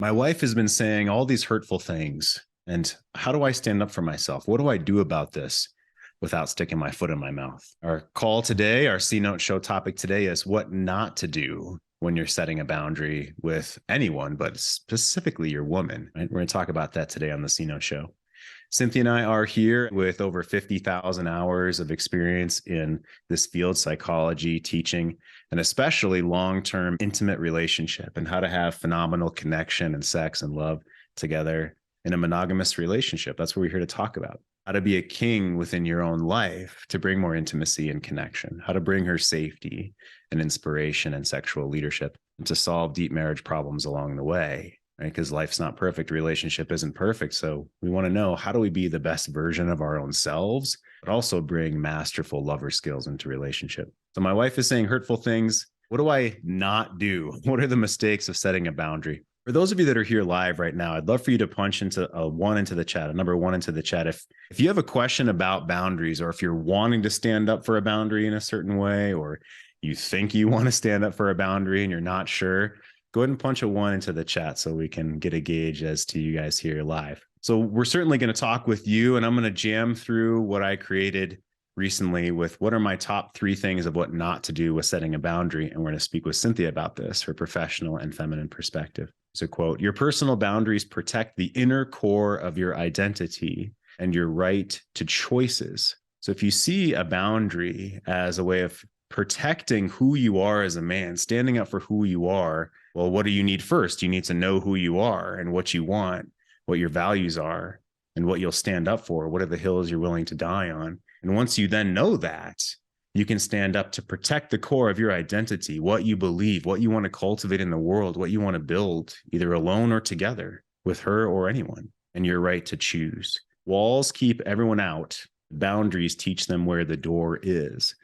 My wife has been saying all these hurtful things. And how do I stand up for myself? What do I do about this without sticking my foot in my mouth? Our call today, our C Note show topic today is what not to do when you're setting a boundary with anyone, but specifically your woman. Right? We're going to talk about that today on the C Note show. Cynthia and I are here with over 50,000 hours of experience in this field, psychology, teaching, and especially long-term intimate relationship and how to have phenomenal connection and sex and love together in a monogamous relationship. That's what we're here to talk about. How to be a king within your own life to bring more intimacy and connection, how to bring her safety and inspiration and sexual leadership, and to solve deep marriage problems along the way. Right? Because life's not perfect. Relationship isn't perfect. So we want to know, how do we be the best version of our own selves, but also bring masterful lover skills into relationship? So my wife is saying hurtful things. What do I not do? What are the mistakes of setting a boundary? For those of you that are here live right now, I'd love for you to punch into a one into the chat, a number one into the chat. If you have a question about boundaries, or if you're wanting to stand up for a boundary in a certain way, or you think you want to stand up for a boundary and you're not sure, go ahead and punch a one into the chat so we can get a gauge as to you guys here live. So we're certainly going to talk with you, and I'm going to jam through what I created recently with what are my top 3 things of what not to do with setting a boundary. And we're going to speak with Cynthia about this, her professional and feminine perspective. So quote, your personal boundaries protect the inner core of your identity and your right to choices. So if you see a boundary as a way of protecting who you are as a man, standing up for who you are, well, what do you need first? You need to know who you are and what you want, what your values are, and what you'll stand up for. What are the hills you're willing to die on? And once you then know that, you can stand up to protect the core of your identity, what you believe, what you want to cultivate in the world, what you want to build, either alone or together with her or anyone, and your right to choose. Walls keep everyone out. Boundaries teach them where the door is.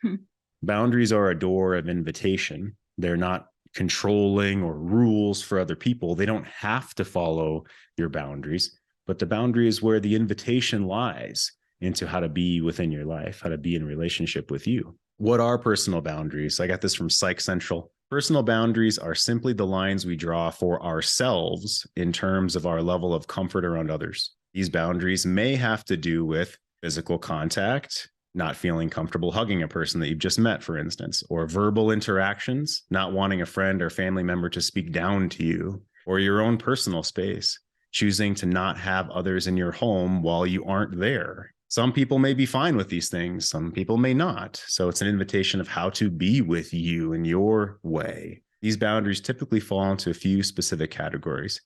Boundaries are a door of invitation. They're not controlling or rules for other people. They don't have to follow your boundaries, but the boundary is where the invitation lies into how to be within your life, how to be in relationship with you. What are personal boundaries? I got this from Psych Central. Personal boundaries are simply the lines we draw for ourselves in terms of our level of comfort around others. These boundaries may have to do with physical contact, not feeling comfortable hugging a person that you've just met, for instance, or verbal interactions, not wanting a friend or family member to speak down to you, or your own personal space, choosing to not have others in your home while you aren't there. Some people may be fine with these things. Some people may not. So it's an invitation of how to be with you in your way. These boundaries typically fall into a few specific categories.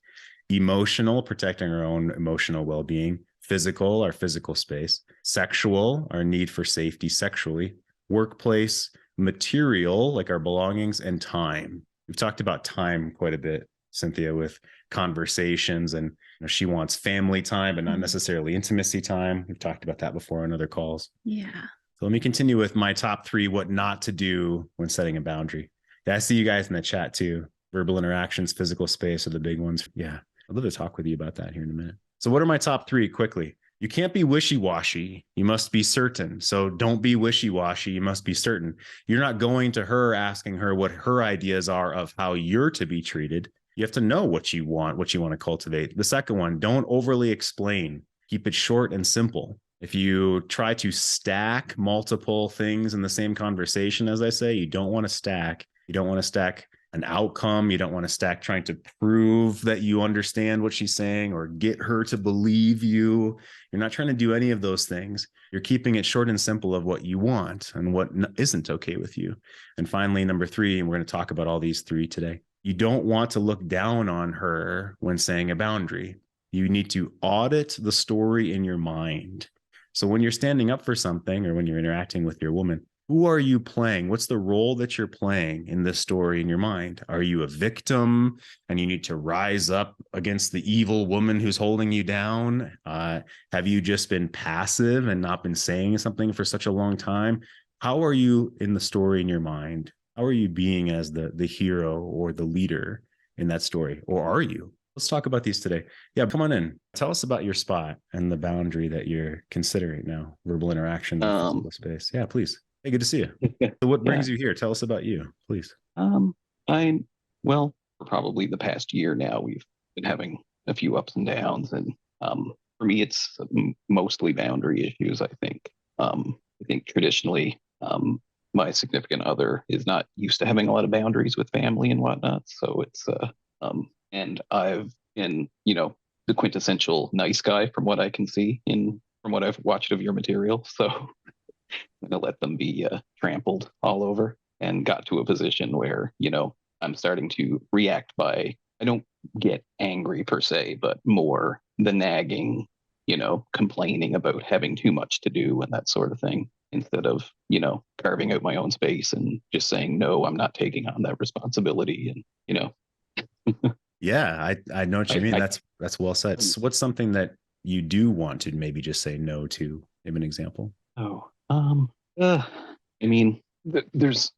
Emotional, protecting our own emotional well-being. Physical, our physical space. Sexual, our need for safety sexually. Workplace. Material, like our belongings. And time. We've talked about time quite a bit, Cynthia, with conversations, and she wants family time, but not necessarily intimacy time. We've talked about that before on other calls. Yeah. So let me continue with my top 3, what not to do when setting a boundary. Yeah, I see you guys in the chat too. Verbal interactions, physical space are the big ones. Yeah, I'd love to talk with you about that here in a minute. So what are my top 3 quickly? You can't be wishy-washy. You must be certain. So don't be wishy-washy. You must be certain. You're not going to her asking her what her ideas are of how you're to be treated. You have to know what you want to cultivate. The second one, don't overly explain. Keep it short and simple. If you try to stack multiple things in the same conversation, as I say, you don't want to stack. You don't want to stack an outcome. You don't want to stack trying to prove that you understand what she's saying or get her to believe you. You're not trying to do any of those things. You're keeping it short and simple of what you want and what isn't okay with you. And finally, number 3, and we're going to talk about all these 3 today. You don't want to look down on her when saying a boundary. You need to audit the story in your mind. So when you're standing up for something or when you're interacting with your woman, who are you playing? What's the role that you're playing in this story in your mind? Are you a victim and you need to rise up against the evil woman who's holding you down? Have you just been passive and not been saying something for such a long time? How are you in the story in your mind? How are you being as the hero or the leader in that story? Or are you? Let's talk about these today. Yeah, come on in. Tell us about your spot and the boundary that you're considering now. Verbal interaction, physical space. Yeah, please. Hey, good to see you. So what brings you here? Tell us about you, please. Well, for probably the past year now, we've been having a few ups and downs, and for me, it's mostly boundary issues. I think traditionally, my significant other is not used to having a lot of boundaries with family and whatnot. So and I've been, the quintessential nice guy from what I can see from what I've watched of your material. So I'm gonna let them be trampled all over, and got to a position where, I'm starting to react by, I don't get angry per se, but more the nagging, complaining about having too much to do and that sort of thing, instead of, carving out my own space and just saying, no, I'm not taking on that responsibility. And, Yeah, I know what you mean. I That's well said. So what's something that you do want to maybe just say no to? Give an example. oh, I mean, there's,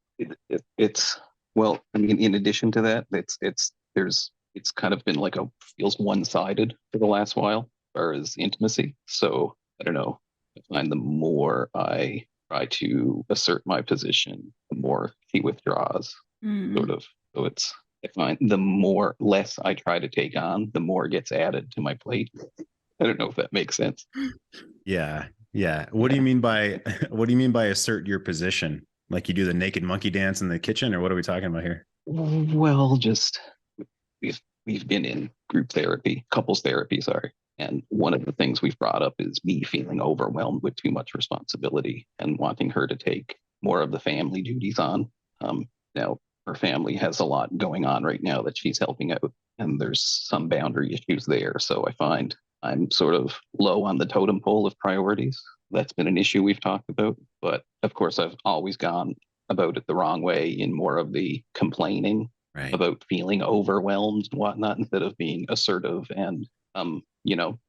it's, well, I mean, in addition to that, it's kind of been like feels one-sided for the last while, as far as intimacy. So I don't know. I find the more I try to assert my position, the more he withdraws, sort Mm. of. So I find the more less I try to take on, the more gets added to my plate. I don't know if that makes sense. Yeah. Yeah. What do you Yeah. mean by what do you mean by assert your position? Like you do the naked monkey dance in the kitchen, or what are we talking about here? Well, just we've been in group therapy, couples therapy, sorry. And one of the things we've brought up is me feeling overwhelmed with too much responsibility and wanting her to take more of the family duties on. Now, her family has a lot going on right now that she's helping out, and there's some boundary issues there. So I find I'm sort of low on the totem pole of priorities. That's been an issue we've talked about. But of course, I've always gone about it the wrong way, in more of the complaining Right. about feeling overwhelmed and whatnot, instead of being assertive and you know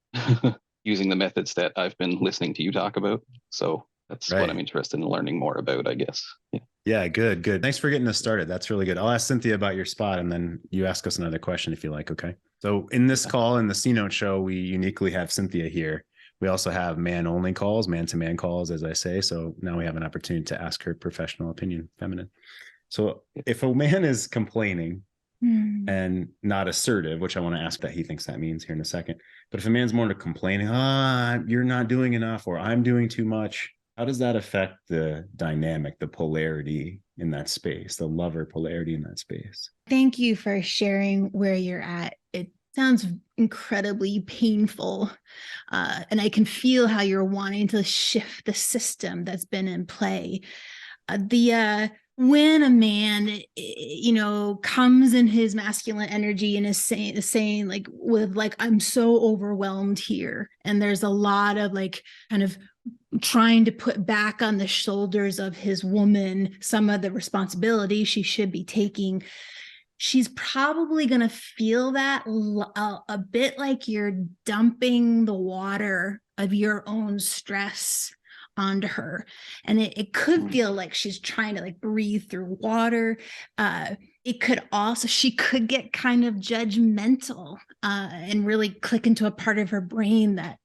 using the methods that I've been listening to you talk about. So that's what I'm Right. interested in learning more about, I guess. Yeah. Yeah, good, good. Thanks for getting us started. That's really good. I'll ask Cynthia about your spot and then you ask us another question if you like. Okay. So in this call, in the C Note show, we uniquely have Cynthia here. We also have man only calls, man to man calls, as I say. So now we have an opportunity to ask her professional opinion, feminine. So if a man is complaining Mm. and not assertive, which I want to ask that he thinks that means here in a second. But if a man's more into complaining, you're not doing enough, or I'm doing too much, how does that affect the dynamic, the polarity in that space, the lover polarity in that space? Thank you for sharing where you're at. It sounds incredibly painful. And I can feel how you're wanting to shift the system that's been in play. The when a man, comes in his masculine energy and is saying like, with like, I'm so overwhelmed here, and there's a lot of like kind of trying to put back on the shoulders of his woman some of the responsibility she should be taking, she's probably going to feel that a bit like you're dumping the water of your own stress onto her. And it could feel like she's trying to like breathe through water. It could also, she could get kind of judgmental and really click into a part of her brain that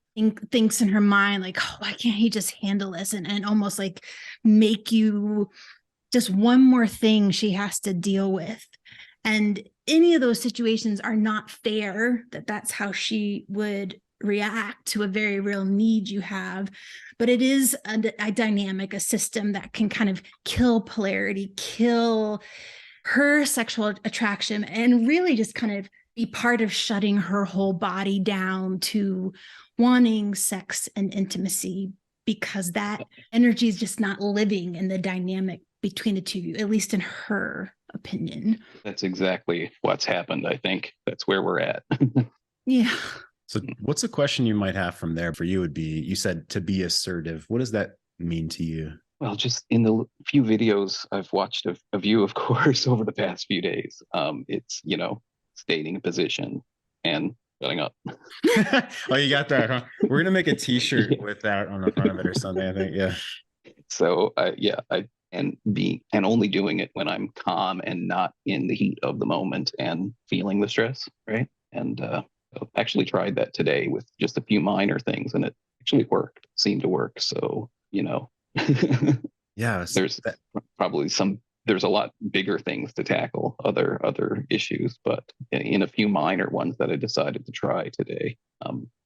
thinks in her mind like, oh, why can't he just handle this, and almost like make you just one more thing she has to deal with. And any of those situations are not fair, that's how she would react to a very real need you have. But it is a dynamic, a system that can kind of kill polarity, kill her sexual attraction, and really just kind of be part of shutting her whole body down to wanting sex and intimacy, because that energy is just not living in the dynamic between the two, at least in her opinion. That's exactly what's happened. I think that's where we're at. Yeah. So what's a question you might have from there for you would be, you said to be assertive. What does that mean to you? Well, just in the few videos I've watched of you, of course, over the past few days, it's, stating a position and shutting up. Oh, you got that, huh? We're gonna make a T-shirt Yeah. with that on the front of it or something, I think. Yeah. So, and only doing it when I'm calm and not in the heat of the moment and feeling the stress, right? And I've actually tried that today with just a few minor things, and it actually worked. Seemed to work. So, Yeah. there's probably some there's a lot bigger things to tackle, other issues, but in a few minor ones that I decided to try today,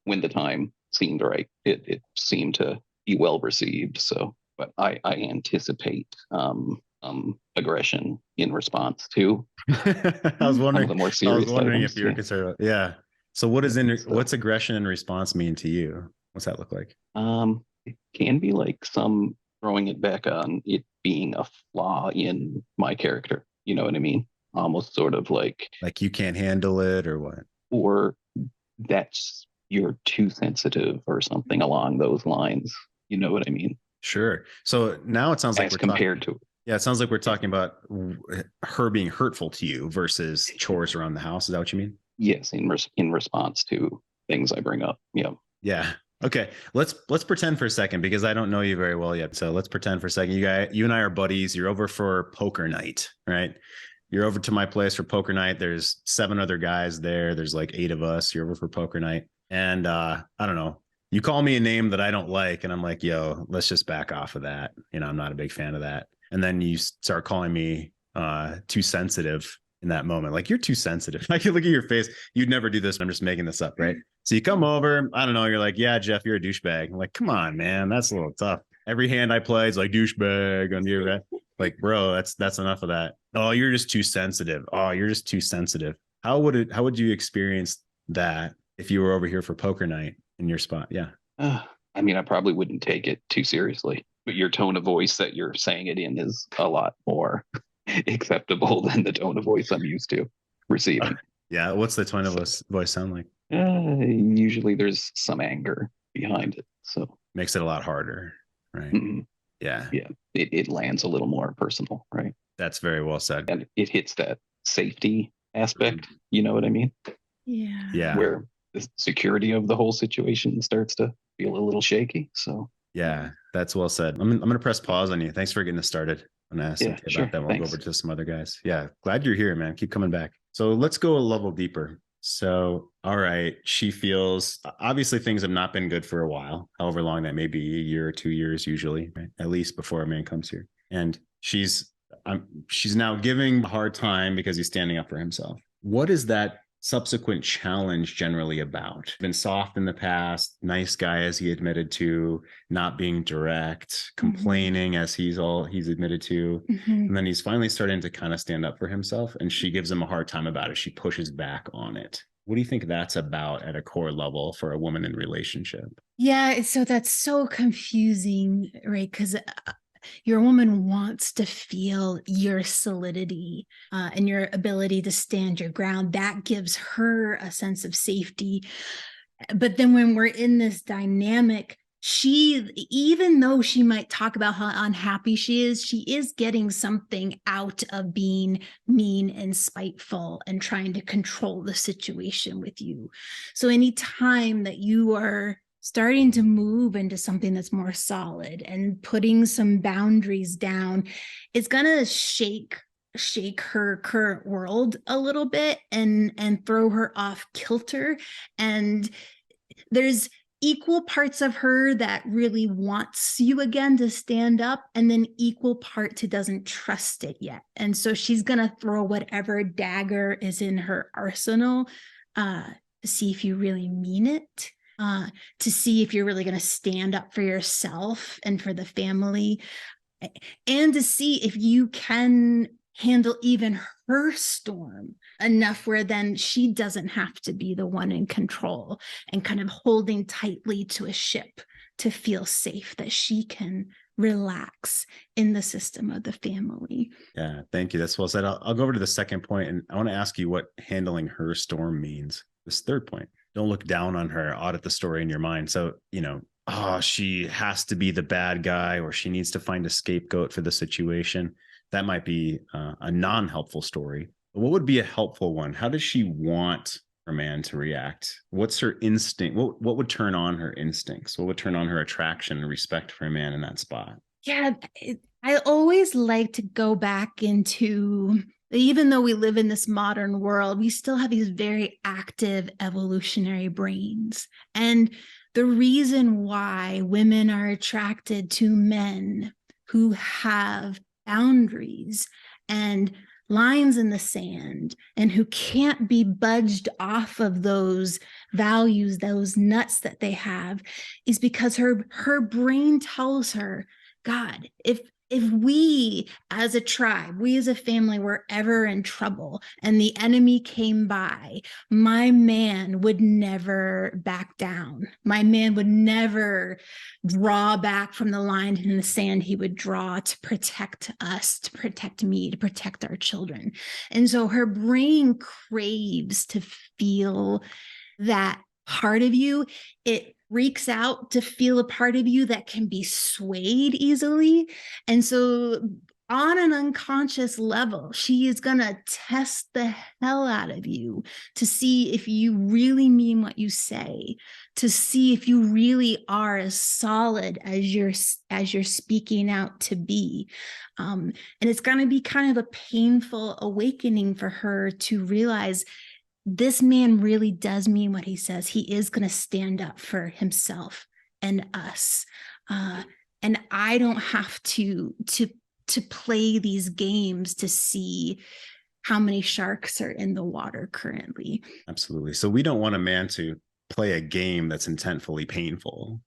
when the time seemed right, it seemed to be well received. So, but I anticipate aggression in response to I was some wondering. of the more I was serious wondering items. if you were concerned. Yeah. So, what is So, what's aggression in response mean to you? What's that look like? it can be like some throwing it back on it being a flaw in my character. You know what I mean? Almost sort of like, Like you can't handle it, or what? or that's you're too sensitive or something along those lines. You know what I mean? Sure. So now it sounds like As we're talking. compared to, Yeah, it sounds like we're talking about her being hurtful to you versus chores around the house. Is that what you mean? yes, in response to things I bring up. Yeah. Yeah. Okay. Let's pretend for a second because I don't know you very well yet. So let's pretend for a second. You and I are buddies. You're over for poker night, right? You're over to my place for poker night. There's 7 other guys there. There's like 8 of us. You're over for poker night. And I don't know. You call me a name that I don't like, and I'm like, yo, let's just back off of that. I'm not a big fan of that. And then you start calling me too sensitive in that moment. Like, you're too sensitive. I can look at your face. You'd never do this. I'm just making this up, right? So you come over, I don't know, you're like, yeah, Jeff, you're a douchebag. I'm like, come on, man, that's a little tough. Every hand I play is like douchebag on you. Like, bro, that's enough of that. Oh, you're just too sensitive. Oh, you're just too sensitive. How would you experience that if you were over here for poker night in your spot? Yeah. I mean, I probably wouldn't take it too seriously, but your tone of voice that you're saying it in is a lot more acceptable than the tone of voice I'm used to receiving. Yeah. What's the tone of voice sound like? Usually there's some anger behind it. So Makes it a lot harder. Right. Yeah. Yeah. It lands a little more personal, right? That's very well said. And it hits that safety aspect. You know what I mean? Yeah. Yeah. Where the security of the whole situation starts to feel a little shaky. So yeah, that's well said. I'm going to press pause on you. Thanks for getting us started. I'm going to ask Cynthia sure. about that. We'll Thanks. go over to some other guys. Yeah. Glad you're here, man. Keep coming back. So let's go a level deeper. So, all right. She feels obviously things have not been good for a while, however long that may be, a year or 2 years, usually, right? At least before a man comes here. And she's now giving a hard time because he's standing up for himself. What is that subsequent challenge generally about? Been soft in the past, nice guy as he admitted to, not being direct, complaining as he's admitted to. And then he's finally starting to kind of stand up for himself, and she gives him a hard time about it. She pushes back on it. What do you think that's about at a core level for a woman in relationship? Yeah, so that's so confusing, right? Because your woman wants to feel your solidity and your ability to stand your ground. That gives her a sense of safety. But then when we're in this dynamic, even though she might talk about how unhappy she is getting something out of being mean and spiteful and trying to control the situation with you. So anytime that you are starting to move into something that's more solid and putting some boundaries down, it's going to shake her current world a little bit and throw her off kilter. And there's equal parts of her that really wants you again to stand up, and then equal parts who doesn't trust it yet. And so she's going to throw whatever dagger is in her arsenal to see if you really mean it. To see if you're really going to stand up for yourself and for the family, and to see if you can handle even her storm enough where then she doesn't have to be the one in control and kind of holding tightly to a ship to feel safe, that she can relax in the system of the family. Yeah, thank you. That's well said. I'll go over to the second point, and I want to ask you what handling her storm means. This third point: don't look down on her, audit the story in your mind. So, she has to be the bad guy, or she needs to find a scapegoat for the situation. That might be a non-helpful story. But what would be a helpful one? How does she want her man to react? What's her instinct? What would turn on her instincts? What would turn on her attraction and respect for a man in that spot? Yeah, I always like to go back into, even though we live in this modern world, we still have these very active evolutionary brains. And the reason why women are attracted to men who have boundaries and lines in the sand, and who can't be budged off of those values, those nuts that they have, is because her brain tells her, God, if we as a tribe, we as a family were ever in trouble and the enemy came by, my man would never back down. My man would never draw back from the line in the sand he would draw to protect us, to protect me, to protect our children. And so her brain craves to feel that part of you. It reeks out to feel a part of you that can be swayed easily. And so on an unconscious level, she is going to test the hell out of you to see if you really mean what you say, to see if you really are as solid as you're speaking out to be. And it's going to be kind of a painful awakening for her to realize this man really does mean what he says. He is going to stand up for himself and us. And I don't have to play these games to see how many sharks are in the water currently. Absolutely. So we don't want a man to play a game that's intentfully painful.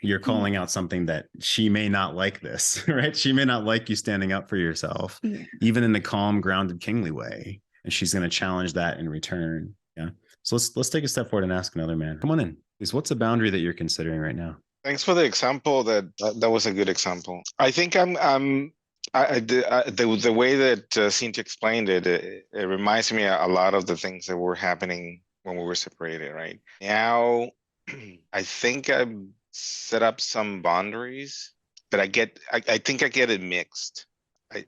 You're calling out something that she may not like this, right? She may not like you standing up for yourself, even in the calm, grounded, kingly way. And she's going to challenge that in return. Yeah. So let's take a step forward and ask another man. Come on in. Please, what's a boundary that you're considering right now? Thanks for the example. That was a good example. I think the way that Cynthia explained it, it reminds me a lot of the things that were happening when we were separated. Right now, I think I've set up some boundaries, but I think I get it mixed.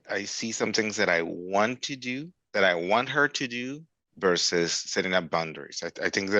I see some things that I want to do, that I want her to do, versus setting up boundaries. I think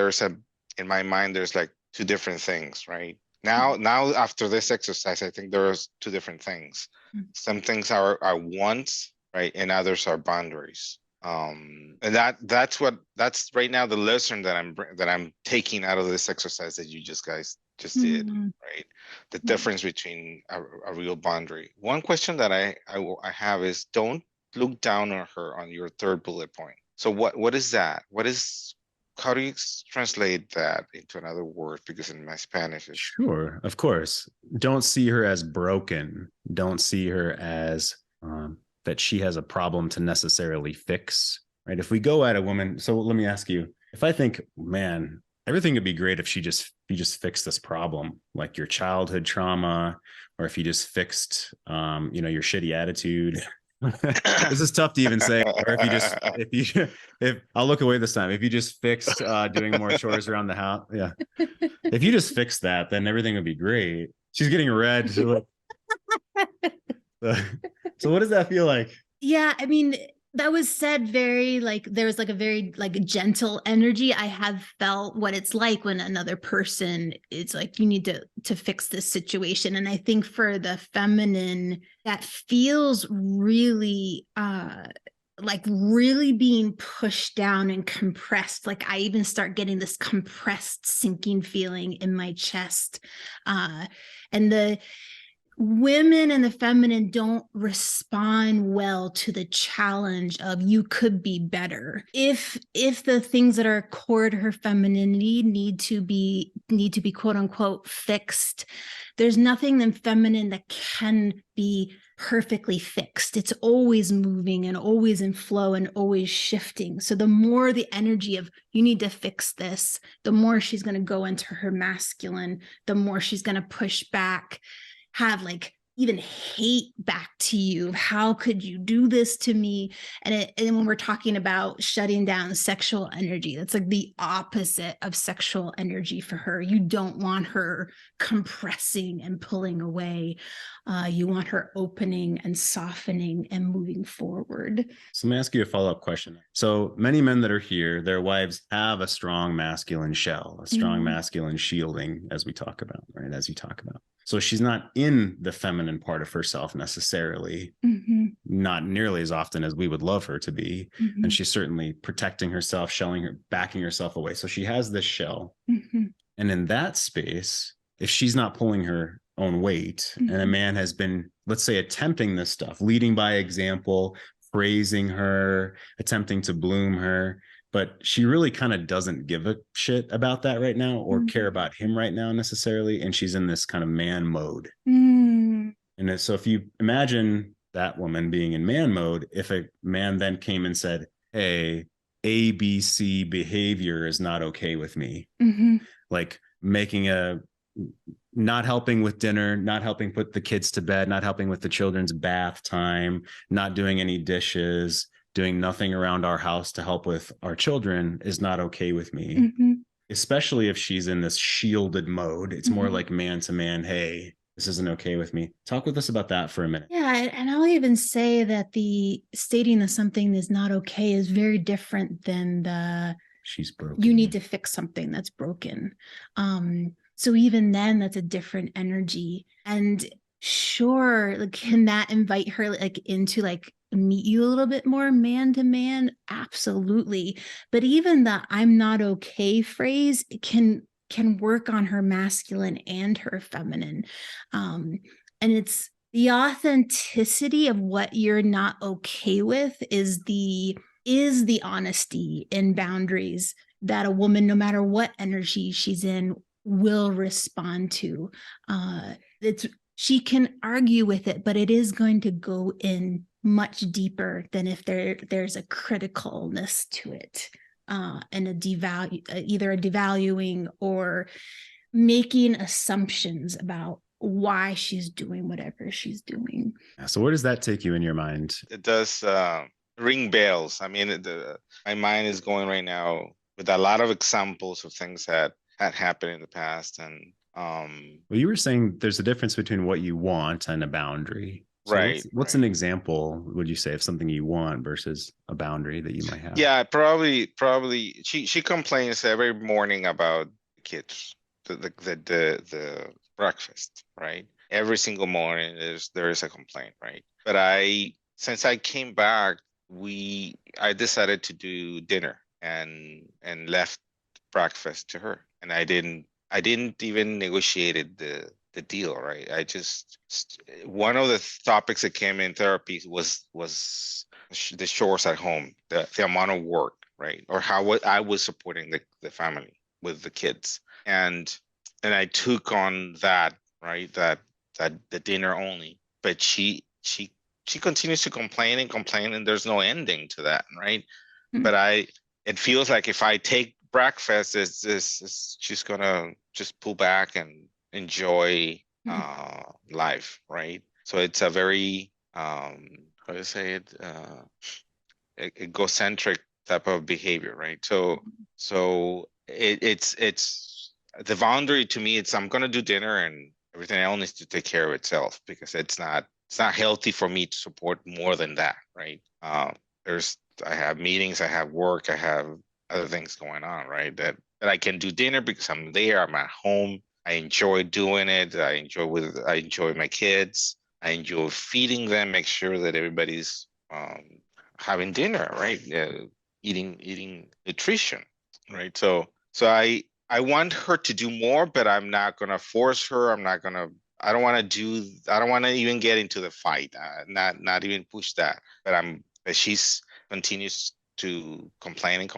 in my mind, there's like two different things, right? Now after this exercise, I think there's two different things. Some things are wants, right? And others are boundaries. And that's right now the lesson that I'm taking out of this exercise that you guys did, right? The difference between a real boundary. One question that I have is, don't look down on her on your third bullet point. So what is that? How do you translate that into another word? Because in my Spanish, sure, of course. Don't see her as broken. Don't see her as that she has a problem to necessarily fix, right? If we go at a woman, so let me ask you, if I think, man, everything would be great if you just fixed this problem, like your childhood trauma, or if you just fixed, your shitty attitude. This is tough to even say. Or if I'll look away this time. If you just fixed doing more chores around the house, yeah. If you just fixed that, then everything would be great. She's getting red. So what does that feel like? Yeah, I mean, that was said very there was a very gentle energy. I have felt what it's like when another person is like, you need to fix this situation. And I think for the feminine, that feels really really being pushed down and compressed. Like I even start getting this compressed sinking feeling in my chest. And the women and the feminine don't respond well to the challenge of you could be better. If the things that are core to her femininity need to be quote unquote fixed, there's nothing in feminine that can be perfectly fixed. It's always moving and always in flow and always shifting. So the more the energy of you need to fix this, the more she's going to go into her masculine, the more she's going to push back, have even hate back to you. How could you do this to me? And when we're talking about shutting down sexual energy, that's like the opposite of sexual energy for her. You don't want her compressing and pulling away. You want her opening and softening and moving forward. So let me ask you a follow-up question. So many men that are here, their wives have a strong masculine shell, a strong masculine shielding, as we talk about, right? As you talk about. So she's not in the feminine part of herself necessarily, not nearly as often as we would love her to be. And she's certainly protecting herself, backing herself away. So she has this shell. And in that space, if she's not pulling her own weight and a man has been, let's say, attempting this stuff, leading by example, praising her, attempting to bloom her, but she really kind of doesn't give a shit about that right now or care about him right now necessarily. And she's in this kind of man mode. Mm. And so if you imagine that woman being in man mode, if a man then came and said, hey, ABC behavior is not okay with me, like not helping with dinner, not helping put the kids to bed, not helping with the children's bath time, not doing any dishes, doing nothing around our house to help with our children is not okay with me. Especially if she's in this shielded mode. It's more like man to man, hey, this isn't okay with me. Talk with us about that for a minute. Yeah, and I'll even say that the stating that something is not okay is very different than the she's broken. You need to fix something that's broken. So even then, that's a different energy. And sure, like, can that invite her like into like meet you a little bit more man to man? Absolutely. But even the I'm not okay phrase can work on her masculine and her feminine. And it's the authenticity of what you're not okay with is the honesty and boundaries that a woman, no matter what energy she's in, will respond to. She can argue with it, but it is going to go in much deeper than if there's a criticalness to it, and either a devaluing or making assumptions about why she's doing whatever she's doing. So where does that take you in your mind? It does ring bells. I mean, my mind is going right now with a lot of examples of things that had happened in the past. And well, you were saying there's a difference between what you want and a boundary. So right. What's an example, would you say, of something you want versus a boundary that you might have? Yeah, probably. She complains every morning about the kids, the breakfast, right? Every single morning there is a complaint, right? But since I came back, I decided to do dinner and left breakfast to her, and I didn't even negotiate the deal, right? One of the topics that came in therapy was the chores at home, the amount of work, right? Or how I was supporting the family with the kids, and I took on that, right? That the dinner only, but she continues to complain, and there's no ending to that, right? But it feels like if I take breakfast, she's gonna just pull back and enjoy life, right? So it's a very how do you say it, egocentric type of behavior, right? So it's the boundary to me. It's I'm gonna do dinner and everything else needs to take care of itself, because it's not healthy for me to support more than that, right? I have meetings, I have work, I have other things going on, right? That I can do dinner because I'm there, I'm at home. I enjoy doing it. I enjoy my kids. I enjoy feeding them, make sure that everybody's having dinner, right? Eating nutrition, right? So I want her to do more, but I'm not gonna force her. I don't want to even get into the fight. Not even push that. But she's continues to complain.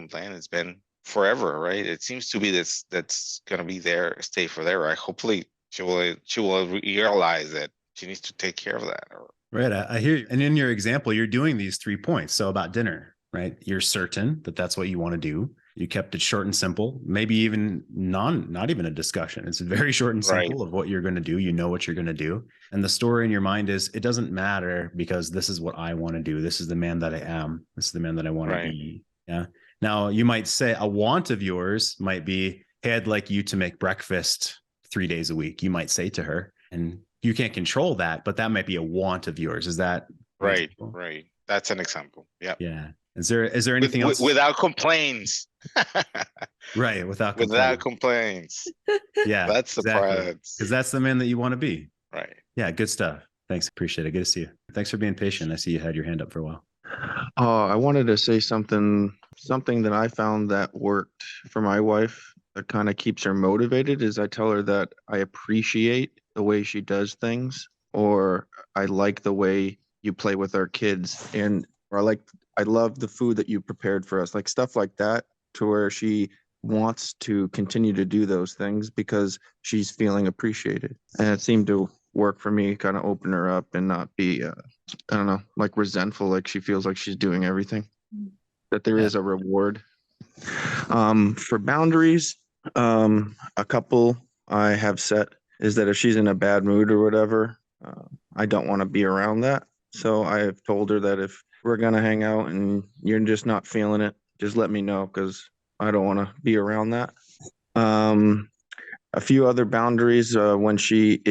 It's been forever, right? It seems to be that's gonna be there, stay forever. Right? Hopefully she will realize that she needs to take care of that. Right. I hear you. And in your example, you're doing these 3 points. So about dinner, right? You're certain that that's what you want to do. You kept it short and simple, maybe even not even a discussion. It's very short and simple of what you're going to do. You know what you're going to do. And the story in your mind is, it doesn't matter because this is what I want to do. This is the man that I am. This is the man that I want to be. Yeah. Now you might say a want of yours might be, hey, I'd like you to make breakfast 3 days a week. You might say to her, and you can't control that, but that might be a want of yours. Is that right? Right. That's an example. Yeah. Yeah. Is there anything else without complaints? Right. Without complaints. Yeah. That's the part. Because that's the man that you want to be. Right. Yeah. Good stuff. Thanks. Appreciate it. Good to see you. Thanks for being patient. I see you had your hand up for a while. I wanted to say something that I found that worked for my wife that kind of keeps her motivated is I tell her that I appreciate the way she does things, or I like the way you play with our kids, and or I love the food that you prepared for us, like stuff like that, to where she wants to continue to do those things because she's feeling appreciated. And it seemed to work for me, kind of open her up and not be, I don't know, like resentful, like she feels like she's doing everything, that there is a reward. For boundaries, a couple I have set is that if she's in a bad mood or whatever, I don't want to be around that. So I have told her that if we're going to hang out and you're just not feeling it, just let me know, because I don't want to be around that. A few other boundaries, when she's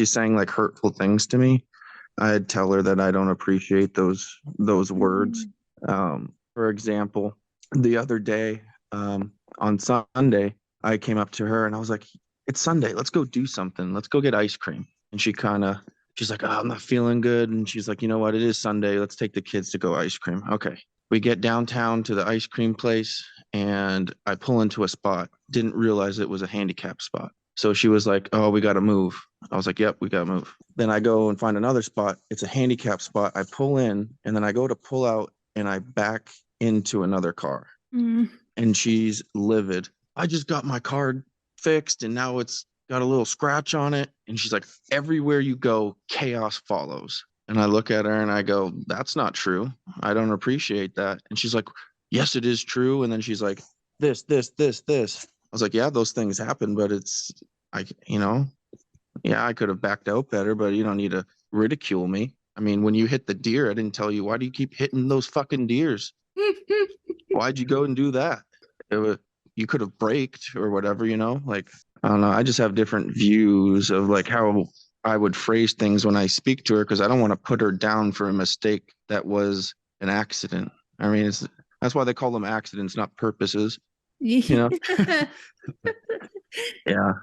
saying like hurtful things to me, I'd tell her that I don't appreciate those words. For example, the other day, on Sunday, I came up to her and I was like, it's Sunday, let's go do something. Let's go get ice cream. And she's like, oh, I'm not feeling good. And she's like, you know what? It is Sunday. Let's take the kids to go ice cream. Okay. We get downtown to the ice cream place and I pull into a spot. Didn't realize it was a handicap spot. So she was like, oh, we got to move. I was like, yep, we got to move. Then I go and find another spot. It's a handicap spot. I pull in and then I go to pull out and I back into another car. And she's livid. I just got my car fixed and now it's got a little scratch on it. And she's like, everywhere you go, chaos follows. And I look at her and I go, that's not true. I don't appreciate that. And she's like, yes, it is true. And then she's like, this. I was like, yeah, those things happen, but I could have backed out better, but you don't need to ridicule me. I mean, when you hit the deer, I didn't tell you, why do you keep hitting those fucking deers? Why'd you go and do that? You could have braked or whatever, like, I don't know. I just have different views of like how I would phrase things when I speak to her, because I don't want to put her down for a mistake that was an accident. I mean, that's why they call them accidents, not purposes. Yeah,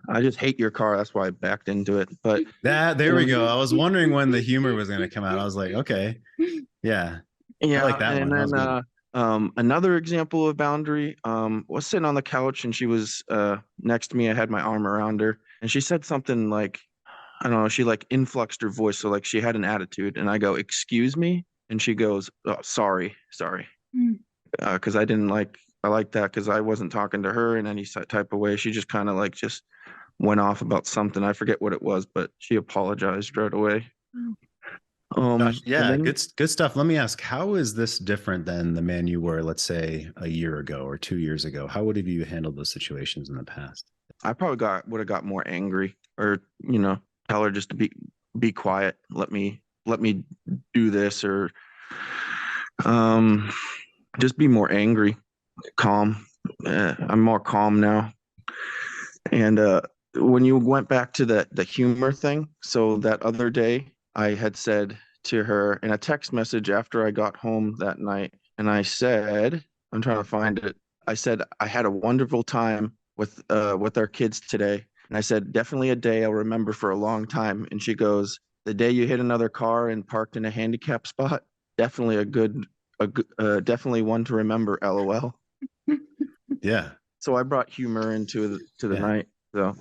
I just hate your car. That's why I backed into it. But there we go. I was wondering when the humor was going to come out. I was like, okay, yeah, I like that and one. Then another example of boundary, was sitting on the couch and she was next to me. I had my arm around her and she said something like, I don't know, she like influxed her voice, so like she had an attitude, and I go, excuse me, and she goes, oh, sorry, because I like that because I wasn't talking to her in any type of way. She just kind of like just went off about something. I forget what it was, but she apologized right away. Gosh, yeah, then, good stuff. Let me ask, how is this different than the man you were, let's say, a year ago or 2 years ago? How would have you handled those situations in the past? I probably would have got more angry, or tell her just to be quiet. Let me do this, or just be more angry, calm. I'm more calm now. And when you went back to the humor thing, so that other day I had said to her in a text message after I got home that night, and I said, I'm trying to find it. I said, I had a wonderful time with our kids today. And I said, definitely a day I'll remember for a long time. And she goes, the day you hit another car and parked in a handicap spot, definitely definitely one to remember, LOL. Yeah. So I brought humor into the night. So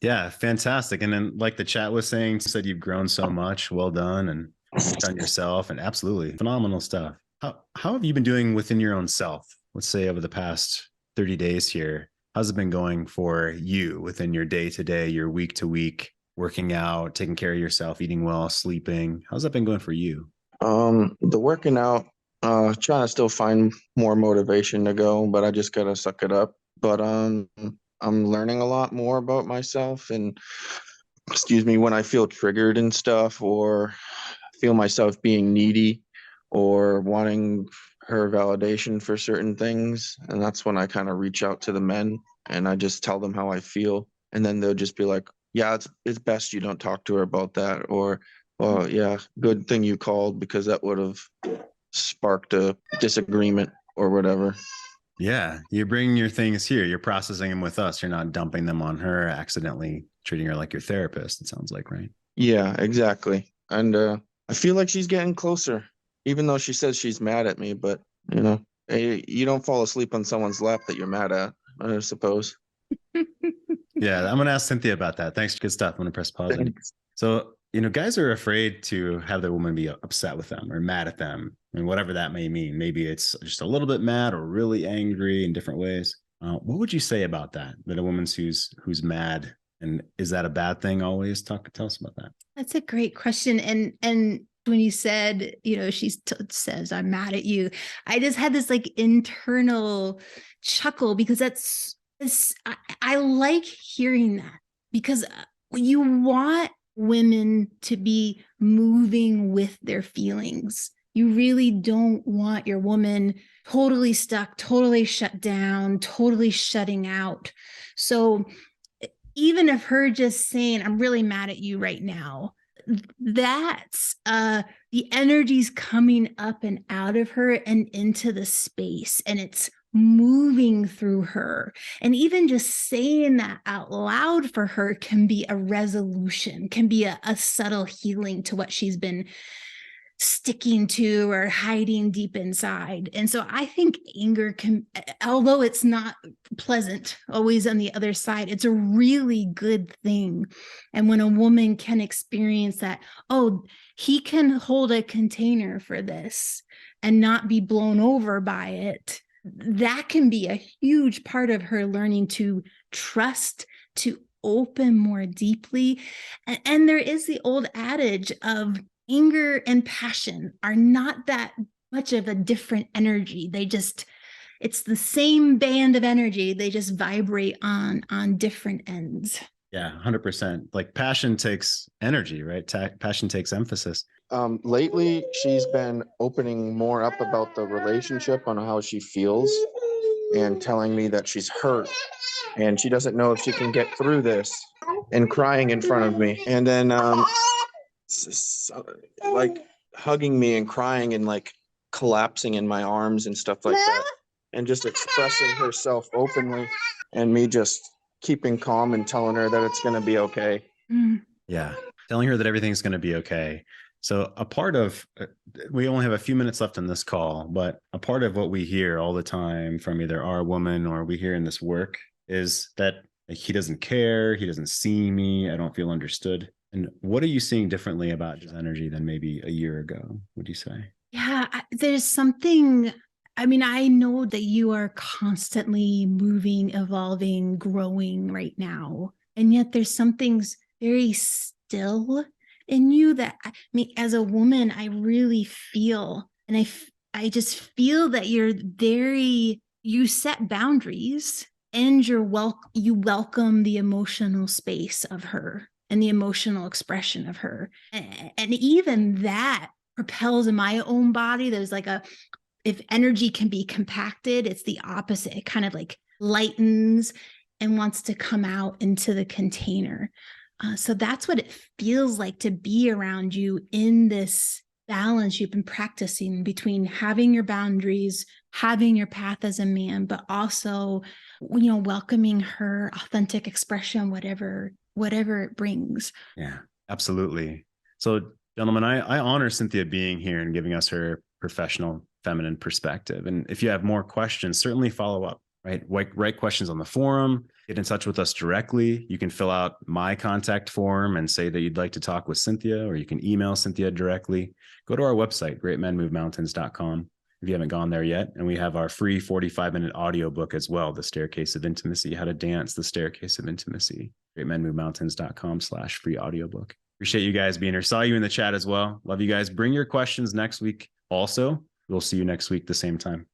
yeah, fantastic. And then like the chat was saying, said you've grown so much. Well done, and done yourself, and absolutely phenomenal stuff. How have you been doing within your own self? Let's say over the past 30 days here. How's it been going for you within your day-to-day, your week-to-week, working out, taking care of yourself, eating well, sleeping? How's that been going for you? The working out, trying to still find more motivation to go, but I just gotta suck it up. But I'm learning a lot more about myself, and when I feel triggered and stuff, or feel myself being needy or wanting her validation for certain things, and that's when I kind of reach out to the men and I just tell them how I feel, and then they'll just be like, yeah, it's best you don't talk to her about that, or, well, yeah, good thing you called because that would have sparked a disagreement or whatever. Yeah, you're bringing your things here, you're processing them with us, you're not dumping them on her, accidentally treating her like your therapist, it sounds like, right? Yeah, exactly. And I feel like she's getting closer, even though she says she's mad at me. But you don't fall asleep on someone's lap that you're mad at, I suppose. Yeah, I'm gonna ask Cynthia about that. Thanks, good stuff. I'm gonna press pause. So guys are afraid to have their woman be upset with them or mad at them, and whatever that may mean. Maybe it's just a little bit mad or really angry in different ways. What would you say about that? That a woman who's mad, and is that a bad thing? Always tell us about that. That's a great question. And when you said, she says, I'm mad at you, I just had this like internal chuckle, because I like hearing that, because you want women to be moving with their feelings. You really don't want your woman totally stuck, totally shut down, totally shutting out. So even if her just saying, I'm really mad at you right now, that's the energy's coming up and out of her and into the space, and it's moving through her. And even just saying that out loud for her can be a resolution, can be a subtle healing to what she's been sticking to or hiding deep inside. And so I think anger can, although it's not pleasant always on the other side, it's a really good thing. And when a woman can experience that, oh, he can hold a container for this and not be blown over by it, that can be a huge part of her learning to trust, to open more deeply. And there is the old adage of anger and passion are not that much of a different energy. It's the same band of energy. They just vibrate on different ends. Yeah, 100%. Like passion takes energy, right? Passion takes emphasis. Lately, she's been opening more up about the relationship, on how she feels, and telling me that she's hurt and she doesn't know if she can get through this, and crying in front of me. And then like hugging me and crying and like collapsing in my arms and stuff like that, and just expressing herself openly, and me just keeping calm and telling her that it's going to be okay. Yeah, telling her that everything's going to be okay. So a part of, we only have a few minutes left on this call, but a part of what we hear all the time from either our woman or we hear in this work is that he doesn't care, he doesn't see me, I don't feel understood. And what are you seeing differently about his energy than maybe a year ago, would you say? Yeah, there's something, I mean, I know that you are constantly moving, evolving, growing right now. And yet there's something very still in you that, I mean, as a woman, I really feel, and I just feel that you set boundaries, and you welcome the emotional space of her and the emotional expression of her. And even that propels in my own body. There's like if energy can be compacted, it's the opposite. It kind of like lightens and wants to come out into the container. So that's what it feels like to be around you in this balance you've been practicing between having your boundaries, having your path as a man, but also, welcoming her authentic expression, whatever it brings. Yeah, absolutely. So, gentlemen, I honor Cynthia being here and giving us her professional feminine perspective. And if you have more questions, certainly follow up, right? Write questions on the forum, get in touch with us directly. You can fill out my contact form and say that you'd like to talk with Cynthia, or you can email Cynthia directly. Go to our website, greatmenmovemountains.com. If you haven't gone there yet. And we have our free 45-minute audiobook as well, The Staircase of Intimacy, How to Dance the Staircase of Intimacy, greatmenmovemountains.com/free audiobook. Appreciate you guys being here. Saw you in the chat as well. Love you guys. Bring your questions next week also. We'll see you next week, the same time.